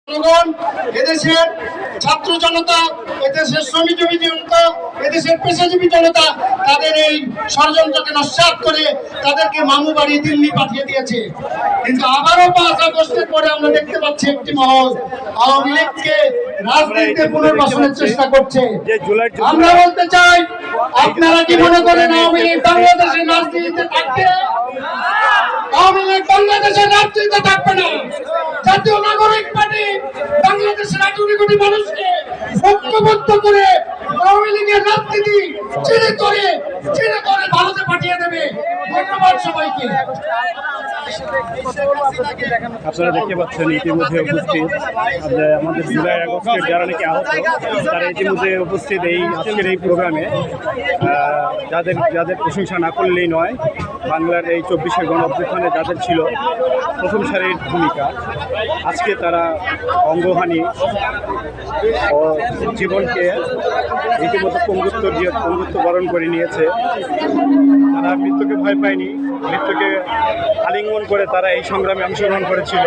জনগণ, এদেশের ছাত্র জনতা, এদেশের শ্রমিকজীবী জনতা, এদেশের পেশাজীবী জনতা তাদের এই ষড়যন্ত্রকে নস্যাৎ করে তাদেরকে মামু বাড়ি দিল্লি পাঠিয়ে দিয়েছে। কিন্তু আবারও 5 আগস্টের পরে আমরা দেখতে পাচ্ছি একটি মহল আওয়ামী লীগকে রাজনীতিতে পুনর্বাসনের চেষ্টা করছে। আমরা বলতে চাই, আপনারা কি মনে করেন আওয়ামী লীগ বাংলাদেশের রাজনীতিতে থাকবে? আওয়ামী লীগ বাংলাদেশের রাজনীতিতে থাকবে না। জাতীয় নাগরিক পার্টি বাংলাদেশের 18 কোটি মানুষকে ঐক্যবদ্ধ করে আওয়ামী লীগের রাজনীতি ছেড়ে করে ভারতে পাঠিয়ে দেবে। ধন্যবাদ সবাইকে। আপনারা দেখতে পাচ্ছেন ইতিমধ্যে উপস্থিত আমাদের জুলাই আগস্টের যারা নাকি আহত তারা ইতিমধ্যে উপস্থিত এই আজকের এই প্রোগ্রামে। যাদের প্রশংসা না করলেই নয়, বাংলার এই 24-এর গণ অভ্যুত্থানে যাদের ছিল প্রথম সারির ভূমিকা, আজকে তারা অঙ্গহানি ও জীবনকে রীতিমতো পঙ্গুত্ব বরণ করে নিয়েছে। তারা মৃত্যুকে ভয় পায়নি, মৃত্যুকে আলিঙ্গন করে তারা এই সংগ্রামে অংশগ্রহণ করেছিল।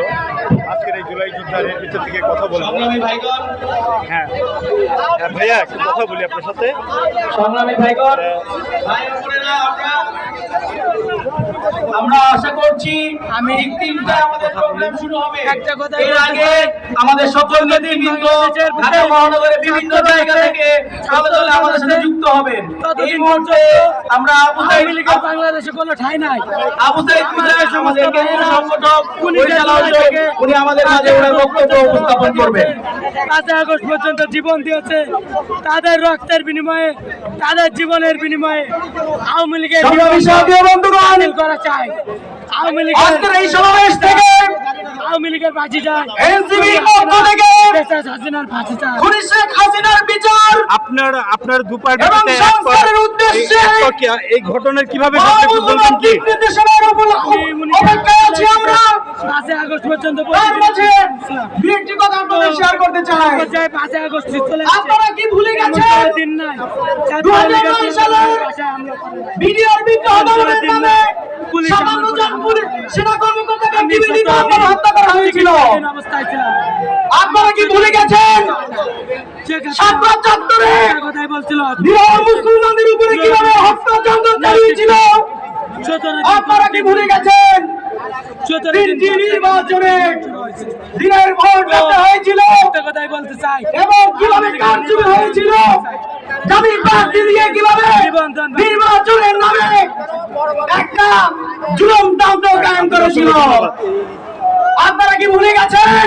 আজকের এই জুলাই যোদ্ধাদের ভিতর থেকে কথা বলবো। হ্যাঁ ভাইয়া, একটু কথা বলি আপনার সাথে। আমরা আশা করছি আমি 3টায় আমাদের প্রোগ্রাম শুরু হবে। এর আগে আমাদের সকল নেতৃবৃন্দ ঢাকা মহানগরের বিভিন্ন জায়গা থেকে দলে আমাদের সাথে যুক্ত হবেন। এই মুহূর্তে আমরা আওয়ামী লীগের বাংলাদেশে কোনো ঠাঁই নাই। আবু সাইদ আমাদের কেন্দ্রীয় সংগঠক উনি আমাদের মাঝে ওনার বক্তব্য উপস্থাপন করবেন। 5 আগস্ট পর্যন্ত জীবন দিয়েছে, তাদের রক্তের বিনিময়ে, তাদের জীবনের বিনিময়ে আওয়ামী লীগের করা চাই। আওয়ামী লীগের আজকের এই সমাবেশ থেকে আওয়ামী লীগের বাঁচি যায়, এনসিপির পক্ষ থেকে হাসিনার ফাঁসি চাই, শেখ হাসিনার বিচার আপনার দুপার এবং সংস্কারের উদ্দেশ্যে এই ঘটনার কিভাবে বলবেন কি? নির্দেশনার উপর অপেক্ষায় আছি আমরা। 5 আগস্ট পর্যন্ত তার মাঝে বিএনপি কথা আপনাদের শেয়ার করতে চাই। 5 আগস্ট চলে আপনারা কি ভুলে গেছেন দিন নাই 2009 সালে বিডিআর বিদ্রোহ আন্দোলনের নামে সামান্য জনপুর সেনা কর্মকর্তাকে নিবেদিত করে হত্যা করা হয়েছিল। অবস্থায় ছিলাম। আপনারা কি ভুলে গেছেন সাতবার চত্বরে কথাই বলছিল নিরহ মুসলমানদের উপরে কিভাবে হত্যাযজ্ঞ চালিয়েছিল? আপনারা কি ভুলে গেছেন তিনটি নির্বাচনে দিনের ভোট দিতে হয়েছিল কথাই বলতে চাই এবং কিভাবে কারচুপি হয়েছিল? দাবি প্রার্থী দিয়ে কিভাবে নির্বাচনের নামে একটা জুলুম তন্ত্র কায়েম করেছিল? আপনারা কি ভুলে গেছেন